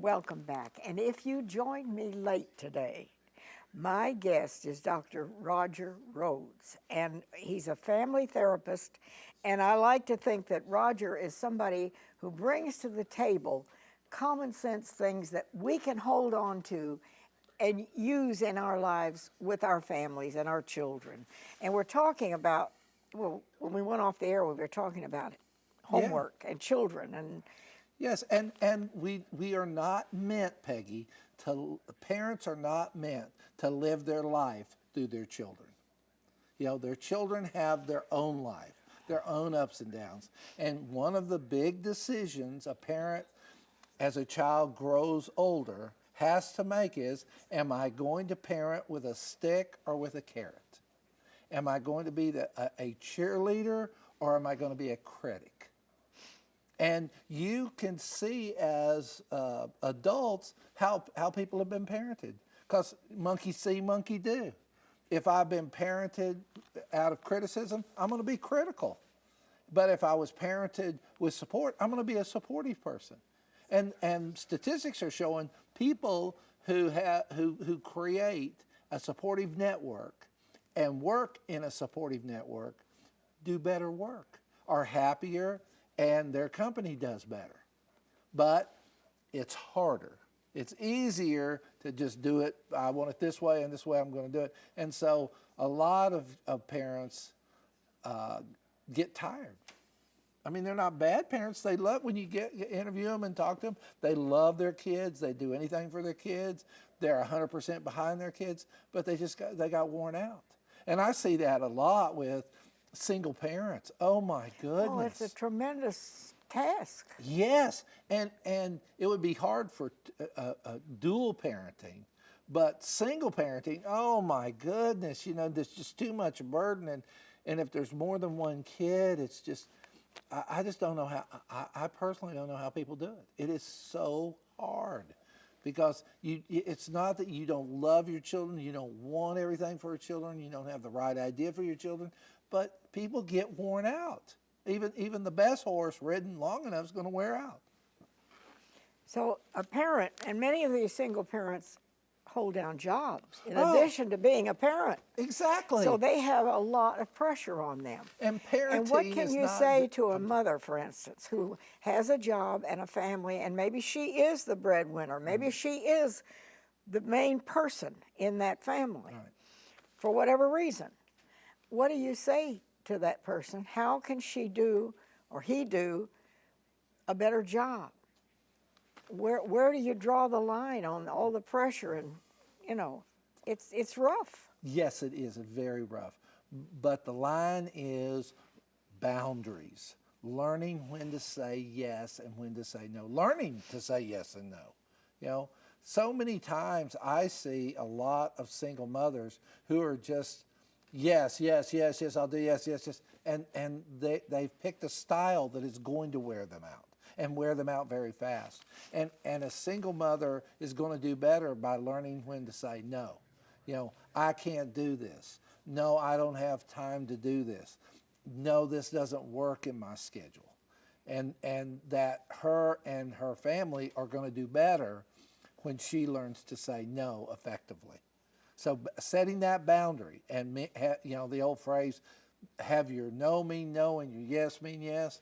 welcome back. And if you joined me late today, my guest is Dr. Roger Rhoades, and he's a family therapist. And I like to think that Roger is somebody who brings to the table common sense things that we can hold on to and use in our lives with our families and our children. And we're talking about, well, when we went off the air, we were talking about homework and children and yes, and we are not meant, Peggy, parents are not meant to live their life through their children. You know, their children have their own life, their own ups and downs. And one of the big decisions a parent, as a child grows older, has to make is, am I going to parent with a stick or with a carrot? Am I going to be a cheerleader or am I going to be a critic? And you can see as adults how people have been parented. Because monkey see, monkey do. If I've been parented out of criticism, I'm going to be critical. But if I was parented with support, I'm going to be a supportive person. And statistics are showing people who create a supportive network and work in a supportive network do better work, are happier, and their company does better. But it's harder. It's easier to just do it, I want it this way, and this way I'm going to do it. And so a lot of parents get tired. I mean, they're not bad parents. They love, when you interview them and talk to them, they love their kids. They do anything for their kids. They're 100% behind their kids, but they got worn out. And I see that a lot with single parents. Oh my goodness. oh, it's a tremendous task. Yes, and it would be hard for dual parenting, but single parenting, oh my goodness, you know, there's just too much burden, and if there's more than one kid, it's just, I just don't know how, I personally don't know how people do it. It is so hard because it's not that you don't love your children, you don't want everything for your children, you don't have the right idea for your children, but people get worn out. Even the best horse ridden long enough is going to wear out. So a parent, and many of these single parents hold down jobs in addition to being a parent. Exactly. So they have a lot of pressure on them. And parenting And what can is you not say to a mother, for instance, who has a job and a family, and maybe she is the breadwinner, maybe she is the main person in that family, for whatever reason? What do you say to that person? How can she do, or he do, a better job? Where do you draw the line on all the pressure? And, you know, it's rough. Yes, it is very rough. But the line is boundaries. Learning when to say yes and when to say no. Learning to say yes and no. You know, so many times I see a lot of single mothers who are just, yes, yes, yes, yes, I'll do yes, yes, yes. And they've picked a style that is going to wear them out and wear them out very fast. And a single mother is going to do better by learning when to say no. You know, I can't do this. No, I don't have time to do this. No, this doesn't work in my schedule. And that her and her family are going to do better when she learns to say no effectively. So setting that boundary and, you know, the old phrase, have your no mean no and your yes mean yes,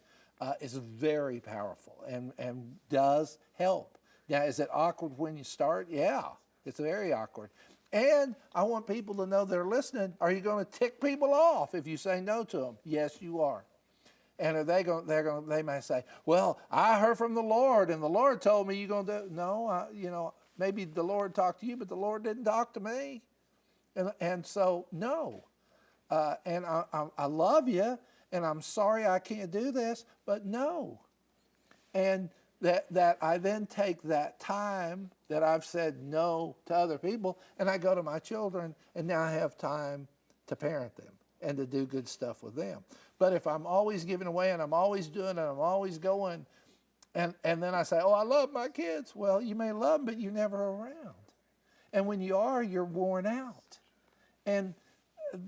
is very powerful and does help. Now, is it awkward when you start? Yeah, it's very awkward. And I want people to know they're listening. Are you going to tick people off if you say no to them? Yes, you are. And are they may say, well, I heard from the Lord, and the Lord told me you're going to do. No, you know, maybe the Lord talked to you, but the Lord didn't talk to me. And so, no. And I love you, and I'm sorry I can't do this, but no. And that I then take that time that I've said no to other people, and I go to my children, and now I have time to parent them and to do good stuff with them. But if I'm always giving away and I'm always doing it, I'm always going, and then I say, oh, I love my kids. Well, you may love them, but you're never around. And when you are, you're worn out. And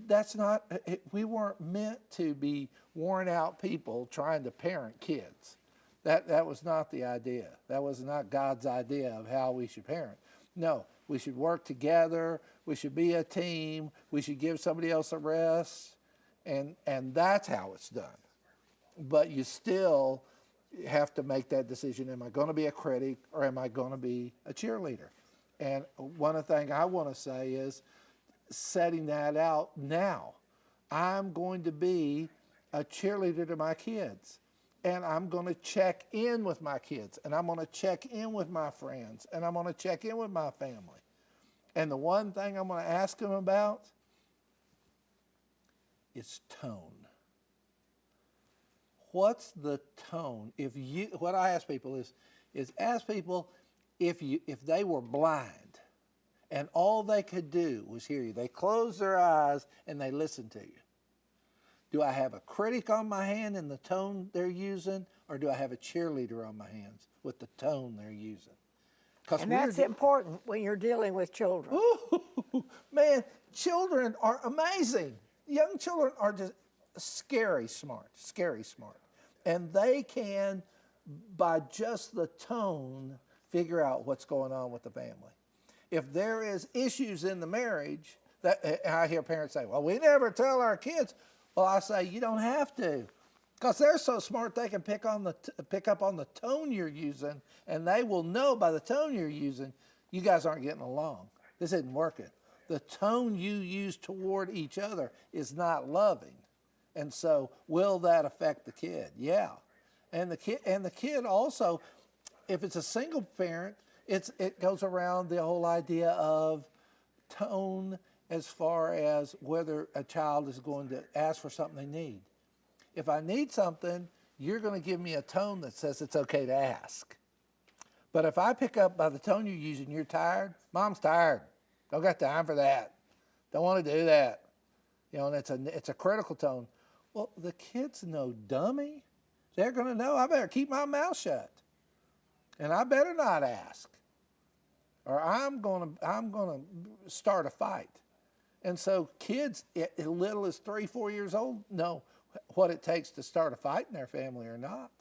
that's not, we weren't meant to be worn out people trying to parent kids. That was not the idea. That was not God's idea of how we should parent. No, we should work together. We should be a team. We should give somebody else a rest. And that's how it's done. But you still have to make that decision. Am I going to be a critic or am I going to be a cheerleader? And one of the things I want to say is setting that out now. I'm going to be a cheerleader to my kids. And I'm going to check in with my kids. And I'm going to check in with my friends. And I'm going to check in with my family. And the one thing I'm going to ask them about is tone. What's the tone? What I ask people is ask people if they were blind and all they could do was hear you. They closed their eyes and they listened to you. Do I have a critic on my hand in the tone they're using, or do I have a cheerleader on my hands with the tone they're using? And that's important when you're dealing with children. Ooh, man, children are amazing. Young children are just scary smart. And they can, by just the tone, figure out what's going on with the family. If there is issues in the marriage, I hear parents say, well, we never tell our kids. Well, I say, you don't have to. Because they're so smart, they can pick up on the tone you're using, and they will know by the tone you're using, you guys aren't getting along. This isn't working. The tone you use toward each other is not loving. And so, will that affect the kid? Yeah. And the kid also, if it's a single parent, it goes around the whole idea of tone as far as whether a child is going to ask for something they need. If I need something, you're going to give me a tone that says it's okay to ask. But if I pick up by the tone you're using, you're tired, Mom's tired. Don't got time for that. Don't want to do that. And it's a critical tone. Well, the kids know, dummy. They're going to know I better keep my mouth shut. And I better not ask. Or I'm going to start a fight. And so kids, as little as 3, 4 years old, know what it takes to start a fight in their family or not.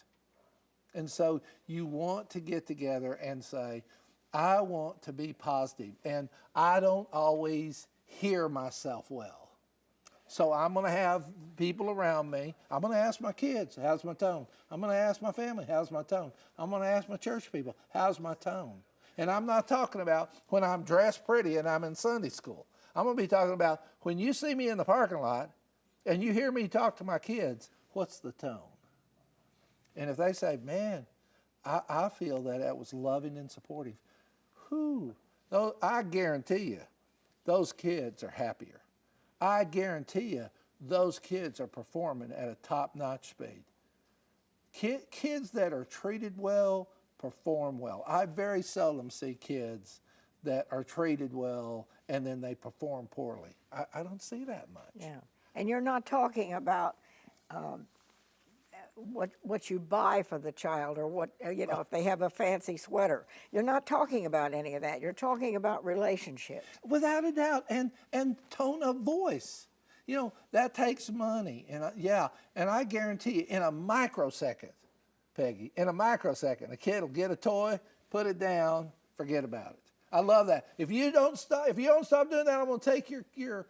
And so you want to get together and say, I want to be positive, and I don't always hear myself well. So I'm going to have people around me. I'm going to ask my kids, how's my tone? I'm going to ask my family, how's my tone? I'm going to ask my church people, how's my tone? And I'm not talking about when I'm dressed pretty and I'm in Sunday school. I'm going to be talking about when you see me in the parking lot and you hear me talk to my kids, what's the tone? And if they say, man, I feel that was loving and supportive, I guarantee you, those kids are happier. I guarantee you, those kids are performing at a top-notch speed. Kids that are treated well perform well. I very seldom see kids that are treated well and then they perform poorly. I don't see that much. Yeah, and you're not talking about what you buy for the child, or what, if they have a fancy sweater. You're not talking about any of that. You're talking about relationships. Without a doubt, and tone of voice. That takes money, and I guarantee you, in a microsecond, Peggy, in a microsecond, a kid will get a toy, put it down, forget about it. I love that. If you don't stop doing that, I'm going to take your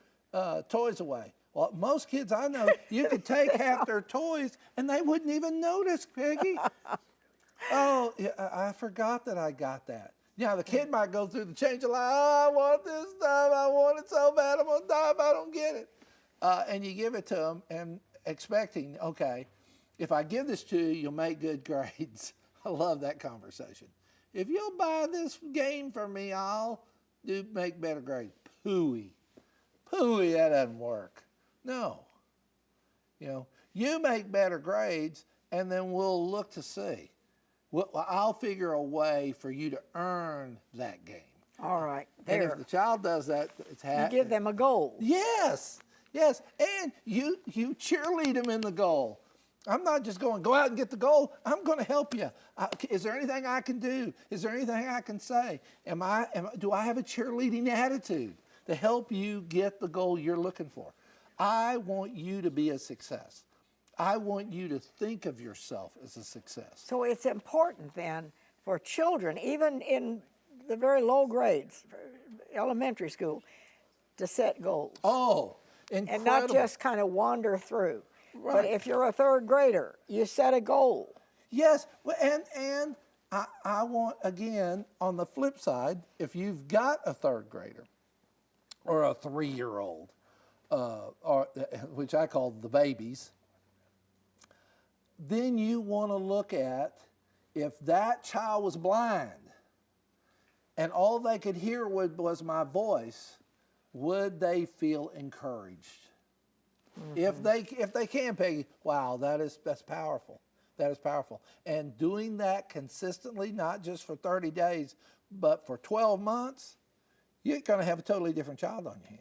toys away. Well, most kids I know, you could take half their toys and they wouldn't even notice, Peggy. Oh, yeah, I forgot that I got that. The kid might go through the change of life. Oh, I want this stuff. I want it so bad. I'm going to die if I don't get it. And you give it to them and expecting, okay, if I give this to you, you'll make good grades. I love that conversation. If you'll buy this game for me, I'll make better grades. Pooey, that doesn't work. No. You make better grades, and then we'll look to see. I'll figure a way for you to earn that game. All right. And if the child does that, it's happy. You give them a goal. Yes. And you cheerlead them in the goal. I'm not just going, go out and get the goal. I'm going to help you. Is there anything I can do? Is there anything I can say? Do I have a cheerleading attitude to help you get the goal you're looking for? I want you to be a success. I want you to think of yourself as a success. So it's important then for children, even in the very low grades, elementary school, to set goals. Oh, incredible. And not just kind of wander through. But Right. if you're a third grader, you set a goal. Yes, well, and I want, again, on the flip side, if you've got a third grader or a 3-year-old, or which I call the babies, then you want to look at if that child was blind and all they could hear was my voice, would they feel encouraged? Mm-hmm. If they can, Peggy, wow, that's powerful. That is powerful. And doing that consistently, not just for 30 days, but for 12 months, you're going to have a totally different child on your hands.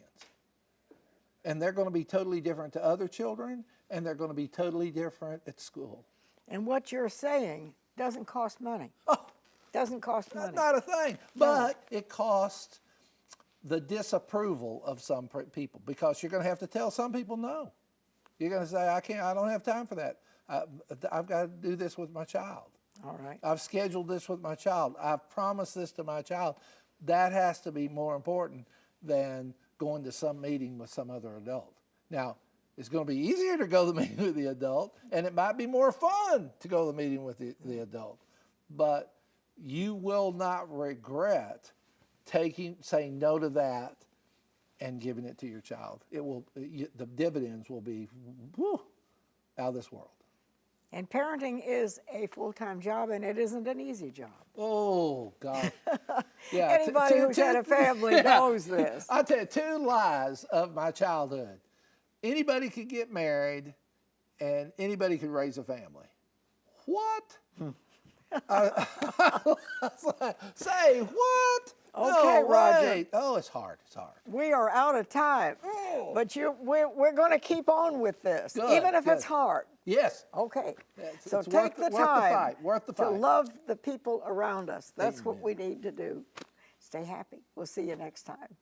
And they're going to be totally different to other children, and they're going to be totally different at school. And what you're saying doesn't cost money. Oh, doesn't cost money. not a thing. But it costs the disapproval of some people, because you're going to have to tell some people no. You're going to say, I don't have time for that. I've got to do this with my child. All right. I've scheduled this with my child. I've promised this to my child. That has to be more important than going to some meeting with some other adult. Now, it's going to be easier to go to the meeting with the adult, and it might be more fun to go to the meeting with the adult. But you will not regret saying no to that and giving it to your child. The dividends will be out of this world. And parenting is a full-time job, and it isn't an easy job. Oh, God. Yeah, Anybody who's had a family knows this. I'll tell you 2 lies of my childhood. Anybody could get married, and anybody could raise a family. What? Say what? Okay, no, Roger. wait. Oh, it's hard. It's hard. We are out of time, but we're going to keep on with this, even if it's hard. Yes. Okay. It's take the time worth the to fight. love the people around us. That's what we need to do. Stay happy. We'll see you next time.